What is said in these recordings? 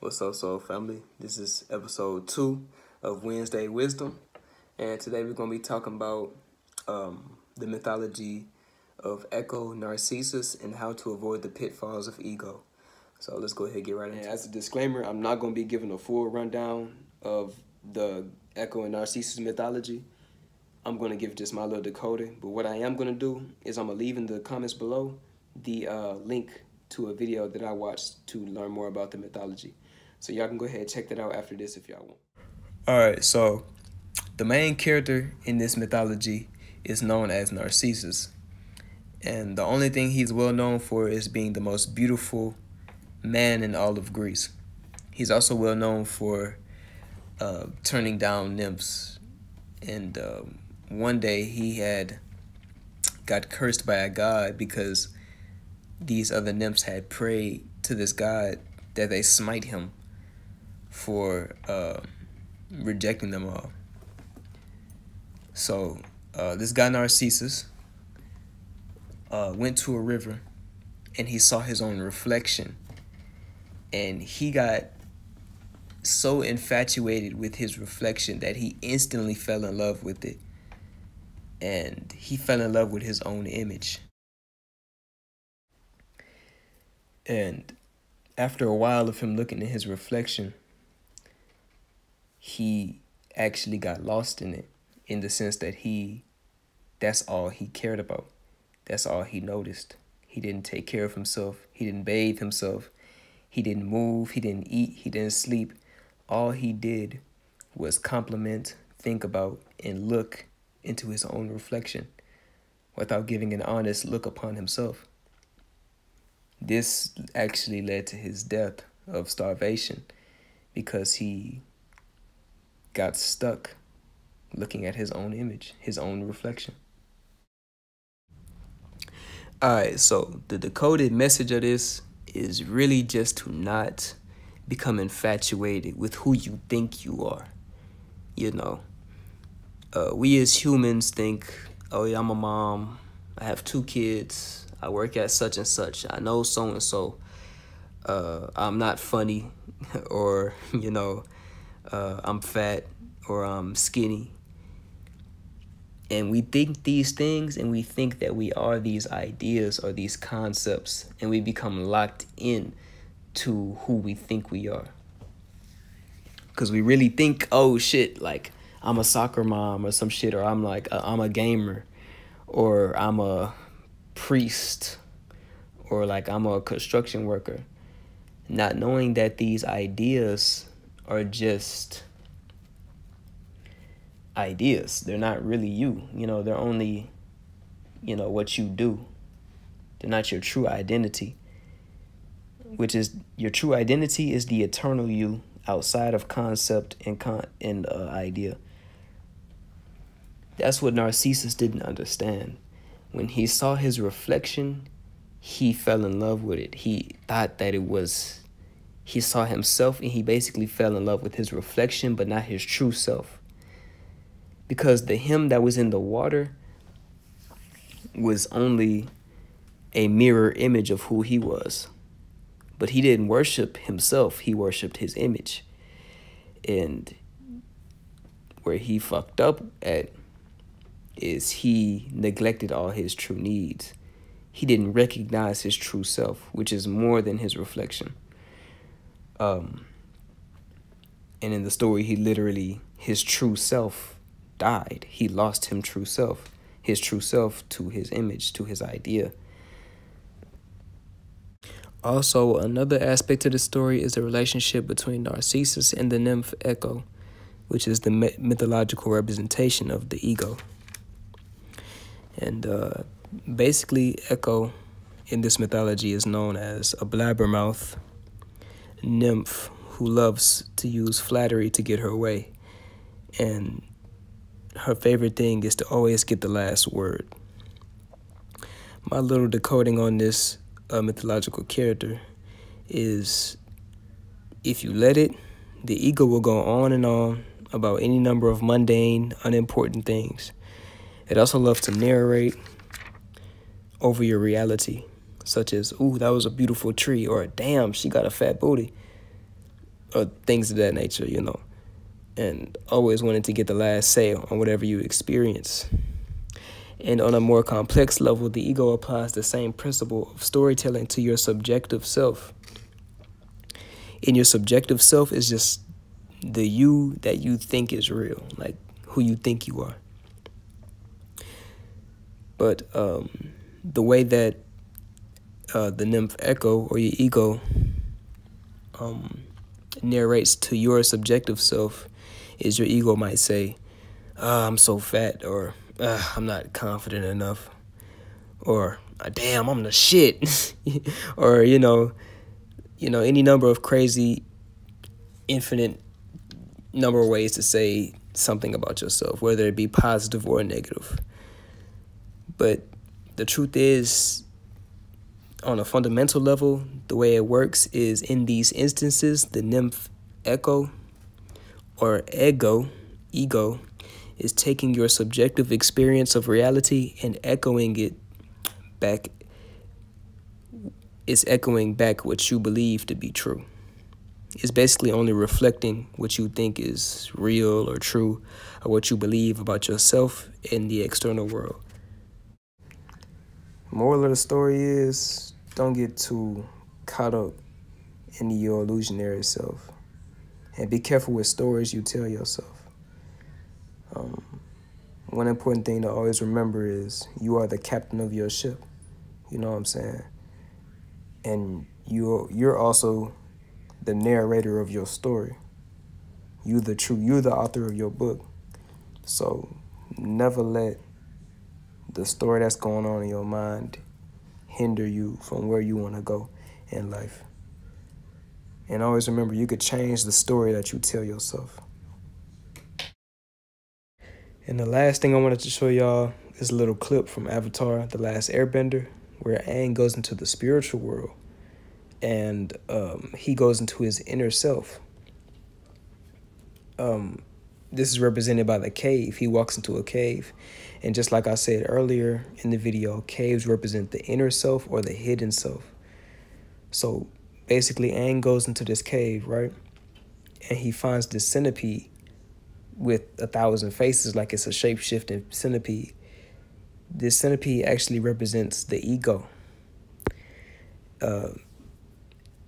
What's up, Soul Family? This is episode 2 of Wednesday Wisdom, and today we're going to be talking about the mythology of Echo, Narcissus, and how to avoid the pitfalls of ego. So let's go ahead and get right into it. As a disclaimer, I'm not going to be giving a full rundown of the Echo and Narcissus mythology. I'm going to give just my little decoding, but what I am going to do is I'm going to leave in the comments below the link to a video that I watched to learn more about the mythology. So y'all can go ahead and check that out after this if y'all want. Alright, so the main character in this mythology is known as Narcissus. And the only thing he's well known for is being the most beautiful man in all of Greece. He's also well known for turning down nymphs. And one day he had got cursed by a god because these other nymphs had prayed to this god that they smite him for rejecting them all. So this guy Narcissus went to a river and he saw his own reflection, and he got so infatuated with his reflection that he instantly fell in love with it, and he fell in love with his own image. And after a while of him looking at his reflection, he actually got lost in it, in the sense that that's all he cared about. That's all he noticed. He didn't take care of himself. He didn't bathe himself. He didn't move. He didn't eat. He didn't sleep. All he did was compliment, think about, and look into his own reflection without giving an honest look upon himself. This actually led to his death of starvation because he got stuck looking at his own image, his own reflection. Alright, so the decoded message of this is really just to not become infatuated with who you think you are. You know, we as humans think, oh yeah, I'm a mom, I have 2 kids, I work at such and such, I know so-and-so, I'm not funny, or, you know, I'm fat, or I'm skinny. And we think these things, and we think that we are these ideas or these concepts, and we become locked in to who we think we are. Because we really think, oh shit, like I'm a soccer mom or some shit, or I'm like, I'm a gamer, or I'm a priest, or like I'm a construction worker. Not knowing that these ideas are just ideas. They're not really you. You know, they're only, you know, what you do. They're not your true identity, which is your true identity is the eternal you outside of concept and idea. That's what Narcissus didn't understand. When he saw his reflection, he fell in love with it. He thought that he saw himself, and he basically fell in love with his reflection, but not his true self. Because the him that was in the water was only a mirror image of who he was. But he didn't worship himself, he worshiped his image. And where he fucked up at is he neglected all his true needs. He didn't recognize his true self, which is more than his reflection. And in the story, his true self died. He lost his true self to his image, to his idea. Also, another aspect of the story is the relationship between Narcissus and the nymph Echo, which is the mythological representation of the ego. And basically, Echo in this mythology is known as a blabbermouth nymph who loves to use flattery to get her way. And her favorite thing is to always get the last word. My little decoding on this mythological character is, if you let it, the ego will go on and on about any number of mundane, unimportant things. It also loves to narrate over your reality, such as, ooh, that was a beautiful tree, or damn, she got a fat booty. or things of that nature, and always wanting to get the last say on whatever you experience. And on a more complex level, the ego applies the same principle of storytelling to your subjective self. And your subjective self is just the you that you think is real, like who you think you are. But the way that the nymph echo, or your ego, narrates to your subjective self is your ego might say, I'm so fat, or I'm not confident enough, or damn, I'm the shit, or any number of crazy, infinite number of ways to say something about yourself, whether it be positive or negative. But the truth is, on a fundamental level, the way it works is, in these instances, the nymph echo or ego is taking your subjective experience of reality and echoing it back. It's echoing back what you believe to be true. It's basically only reflecting what you think is real or true, or what you believe about yourself in the external world. Moral of the story is, don't get too caught up in your illusionary self. And be careful with stories you tell yourself. One important thing to always remember is you are the captain of your ship. You know what I'm saying? And you're also the narrator of your story. You're the author of your book. So never let the story that's going on in your mind hinder you from where you want to go in life. And always remember, you could change the story that you tell yourself. And the last thing I wanted to show y'all is a little clip from Avatar: The Last Airbender, where Aang goes into the spiritual world, and he goes into his inner self. This is represented by the cave. He walks into a cave, and just like I said earlier in the video, caves represent the inner self or the hidden self. So basically, Aang goes into this cave, right? And he finds this centipede with 1,000 faces, like it's a shape-shifting centipede. This centipede actually represents the ego.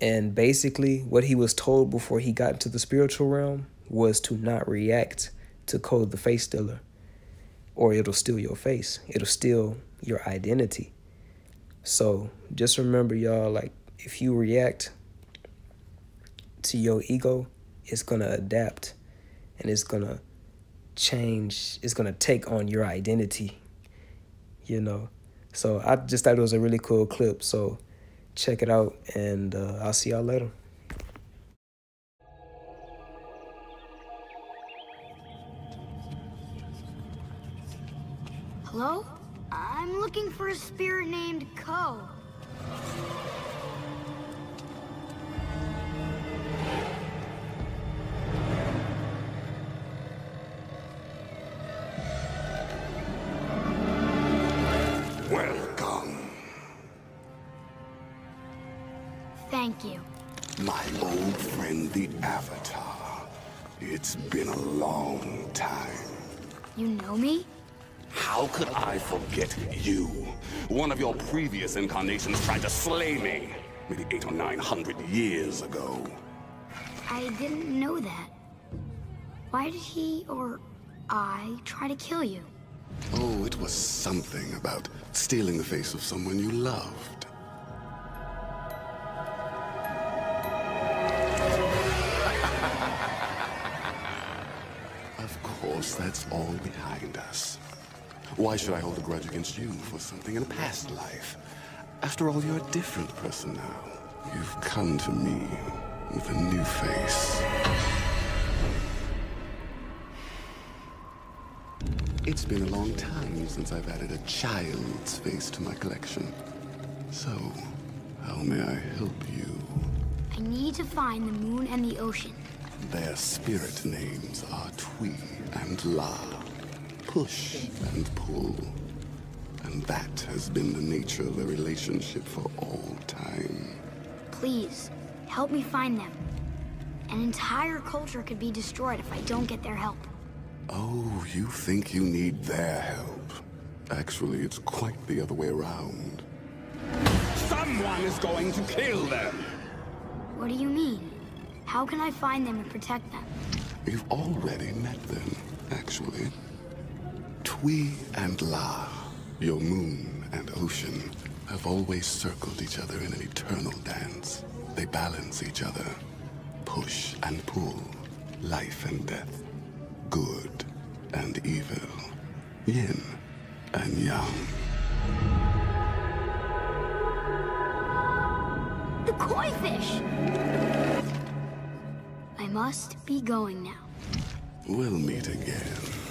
And basically, what he was told before he got into the spiritual realm was to not react to Code the Face Stealer, or it'll steal your face. It'll steal your identity. So just remember, y'all, like, if you react to your ego, it's going to adapt, and it's going to change. It's going to take on your identity, So I just thought it was a really cool clip. So check it out, and I'll see y'all later. Hello? I'm looking for a spirit named Ko. Welcome. Thank you. My old friend, the Avatar. It's been a long time. You know me? How could I forget you? One of your previous incarnations tried to slay me. Maybe 800 or 900 years ago. I didn't know that. Why did he or I try to kill you? Oh, it was something about stealing the face of someone you loved. Of course, that's all behind us. Why should I hold a grudge against you for something in a past life? After all, you're a different person now. You've come to me with a new face. It's been a long time since I've added a child's face to my collection. So, how may I help you? I need to find the moon and the ocean. Their spirit names are Twi and La. Push and pull. And that has been the nature of the relationship for all time. Please, help me find them. An entire culture could be destroyed if I don't get their help. Oh, you think you need their help? Actually, it's quite the other way around. Someone is going to kill them! What do you mean? How can I find them and protect them? You've already met them, actually. Tui and La, your moon and ocean, have always circled each other in an eternal dance. They balance each other, push and pull, life and death, good and evil, yin and yang. The koi fish! I must be going now. We'll meet again.